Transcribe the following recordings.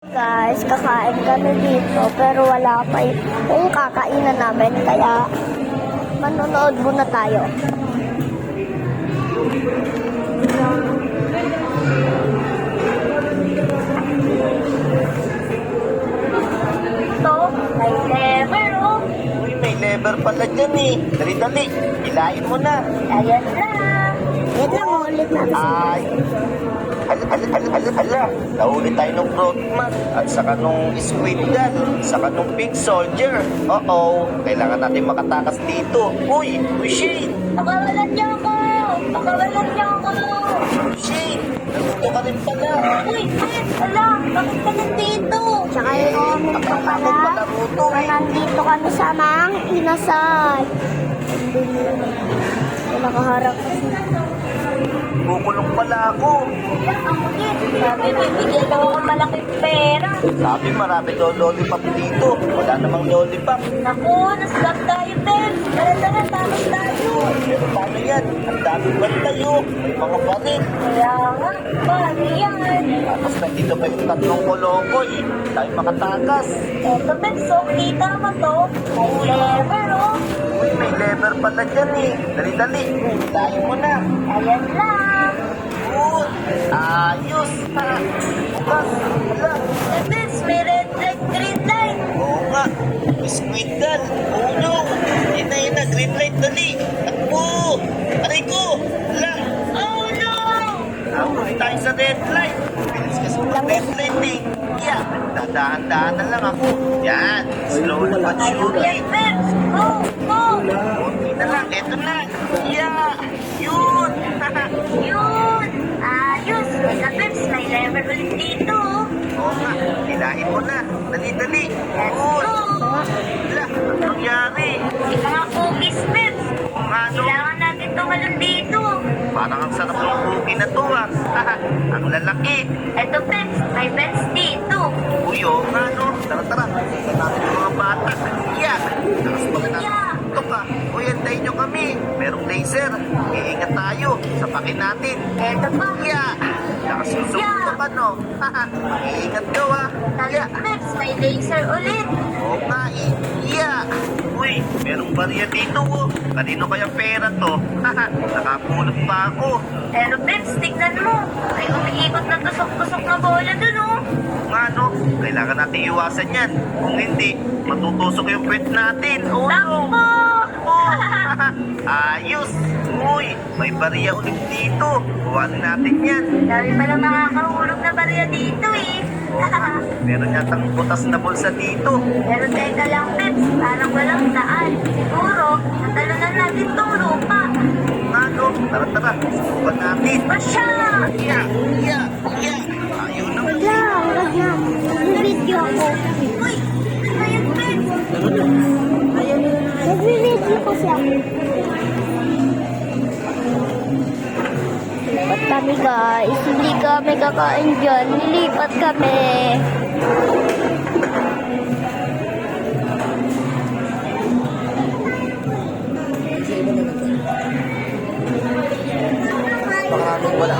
Guys, kakain kami dito pero wala pa yung kakainan namin kaya manonood muna tayo. Ito, may lever oh. Uy, may lever pala dyan eh. Dali-dali, ilain mo na. Ayan lang. Yan lang ulit natin. Ay, hala. Nahuli tayo ng Frogman at saka nung Squidgal, saka nung Pink Soldier. Oo, kailangan natin makatakas dito. Uy, Shane! Pakawalan niyo ako! Pakawalan niyo ako! Shane! Nandito ka rin pala. Uy, Ben! Ala! Bakit ka nandito? Tsaka yung comment ko Nakakapagod pala pala ruto na eh. nandito kami sa Mang Inasal. Nakaharap kasi. Kukulong pala ako. Sabi, bibigyan daw ako malaking pera. Sabi marami daw lollipop dito. Wala namang lollipop. Naku, naslap tayo, Ben. Tara, tapos tayo. Pero paano yan? Ang daming tayo. May mga baril. Kaya nga, paano yan? Tapos nandito pa yung tatlong kolokoy. Tayo makatakas. Eto, Ben, so kita mo to. May lever, oh. Uy, may lever pala dyan eh. Dali-dali. Tayo mo na. Ayan lang. Uy, ayos. Ha, bukas. Hala. Eh, Ben, may red light, green light. Oo nga. Squidgal. Ulong. Yun na. Green light dali. Takbo. Aray ko. Hala. Oh, no! Nahuli tayo sa red light. Bilis kasi ng red light eh. Yeah. Dadaan-daan na lang ako. Yan. Slow na but surely. Ayan, Ben. Go, go. Kunti na lang. Eto na. Yeah. Yun. Yun. Ayos. Teka, Ben, may lever ulit dito. Oo nga. Hilahin mo na. Dali-dali. Let's Yun. go. Hala. Anong nangyari? Ika nga cookies, Ben. Oo nga no. Kailangan natin tumalon dito. Parang ang sarap ng cookie na to ah. Ang lalaki. Eto, Ben, may beds dito. Uy, oo nga no. Tara. Sa natin yung mga bata. Yeah. Takas pa na. Yeah. Ito ka. Uy, antayin nyo kami. Merong laser. Iingat tayo. Sapakin natin. Eto pa. Yeah. Nakasusunod Yeah. naman no. Iingat ka ah. Yeah. Ben, may laser ulit. Oo nga eh. Yeah. Uy, merong barya dito oh. Kanino kaya pera to? Nakapulot pa ako. Pero Ben, tignan mo. May umiikot na tusok-tusok na bola dun, oh. Nga no, kailangan natin iwasan yan. Kung hindi, matutusok yung puwet natin. Oh, Takbo! oh. Ayos! Uy, may bariya ulit dito. Buwanin natin yan. Dami pala makakahulog na barya dito, eh. Meron yatang butas na bulsa dito. Pero teka lang, Peps, parang walang daan. Siguro, natalunan natin tong lupa. Nga no, tara, subukan natin. Pasya! Yeah. Ayaw na. Wag lang. Nag-video ako. Uy, ano yan, Peps? Nag-video kasi ako. Lipat kami guys. Hindi kami kakain dyan. Lilipat kami. Maraming wala.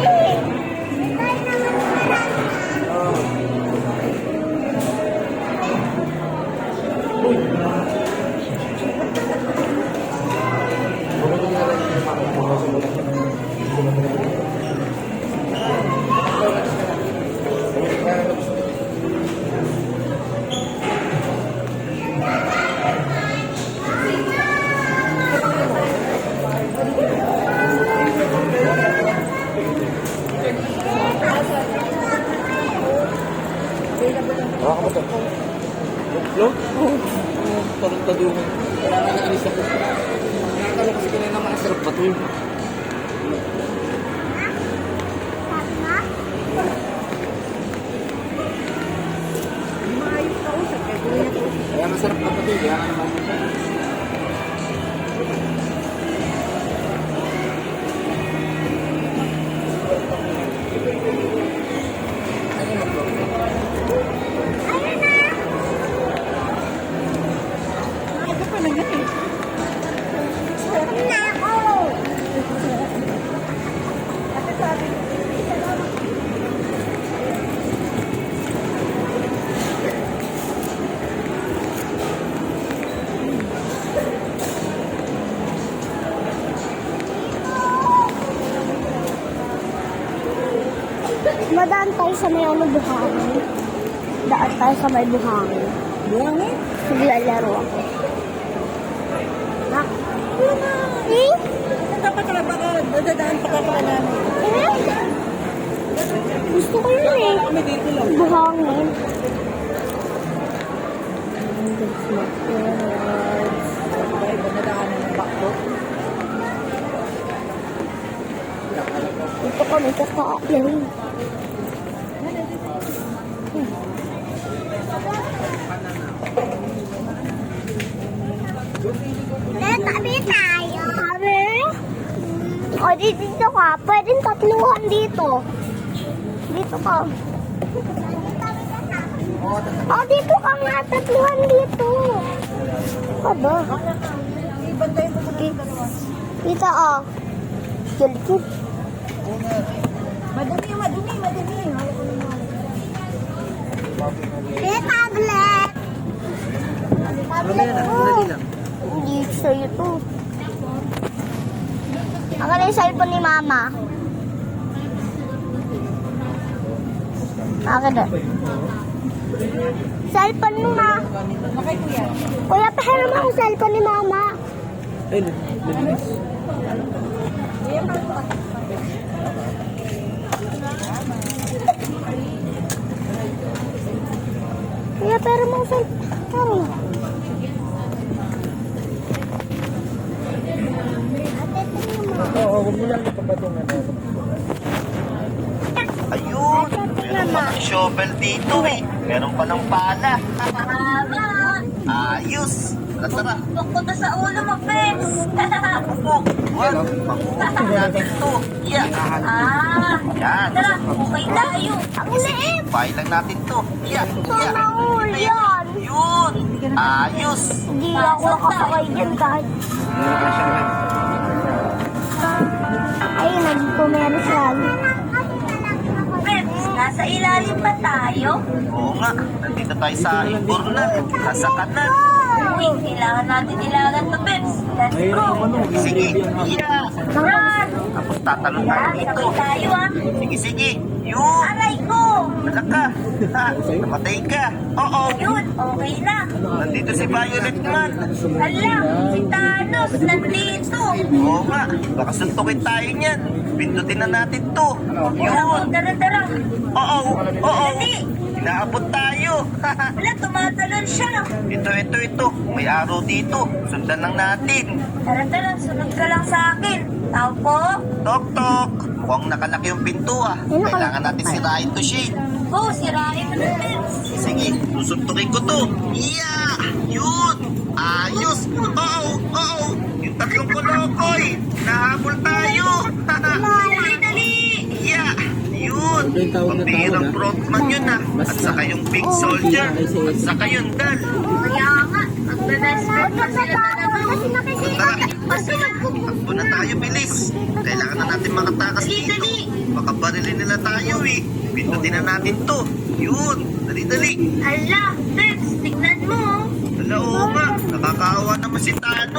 Wala ka ba ito? Load? Oo. Parang tadungan. Wala na nainis ako. Nakakala kasi kanina naman ang sarap ba ito? Kaya masarap na ito. Kaya naman ito. sa may ano, buhangin. Daan tayo sa may buhangin. Buhangin? Naglalaro ako. Ha? Eh? Dapat ka baka dadaan pa ka pala namin. Eh? Gusto ko yun eh. Kami dito lang. Buhangin. Ay, ba nadaanan ng bakto? Ito kami kakain. Tabi tayo. Tabi? O, dito ka. Pwedeng tatluhan dito. Dito ka. O, dito ka nga. Tatluhan dito. Aba. Ibantay mo sa Dito, o. Kilikit. Madumi, madumi, madumi. Tablet. Tablet ko. Hindi sa'yo to. Ako na yung cellphone ni Mama. Akin na. Cellphone mo, Ma. Okay, kuya. Kuya, pahiram mo ang cellphone ni Mama. Kuya, pero mo ang cellphone. Oo, huwag mo lang ipapatungan. Ayun, meron pa ng shovel dito eh. Meron pa ng pala. Ayos. Tara, tara. Pupunta sa ulo mo, Peps. Upo. Wag, pangunahin natin to. Yeah. Yan. Tara, okay tayo. Ang liit. File lang natin to. Yeah. Yeah. Mahul yan. Yun. Ayos. Hindi ako nakasakay dyan kahit. Ay, nag-commercial. Peps, nasa ilalim pa tayo. Oo nga. Nandito tayo sa Imbornal. Nasa kanan. Uy, kailangan natin ilagan to, Peps. Let's go. Sige. Yeah. Run! Tapos tatalon tayo dito. Sabay tayo, ah. Sige, sige. Yun. Aray ko! Wala ka. Ha? Namatay ka. Oo. Yun, okay na. Nandito si Violet man. Hala, si Thanos nandito. Oo nga. Baka suntukin tayo niyan. Pindutin na natin to. Yun. Tara, tara. Oo. Oo. Dali. Inaabot tayo. Wala, tumatalon siya. Ito. May araw dito. Sundan lang natin. Tara, tara, sunod ka lang sa akin. Tao po. Tok, tok. Mukhang nakalaki yung pinto ah. Kailangan natin sirain to, Shane. Go, sirain mo na, Peps. Sige, susuntukin ko to. Yeah! Yun! Ayos! Oo! Yung tatlong kolokoy! Nahabol tayo! Dali, dali. Yeah! Yun! Pambihirang frontman yun ah. At saka yung big soldier. At saka yung dal. Kaya nga, magbe-best friend na sila talaga. Tara! Takbo na tayo, bilis! Kailangan na natin makatakas dito. Baka barilin nila tayo eh. Pindutin na natin to. Yun! Dali! Hala, Peps, tignan mo. Hala, oo nga. Nakakaawa naman si Tano.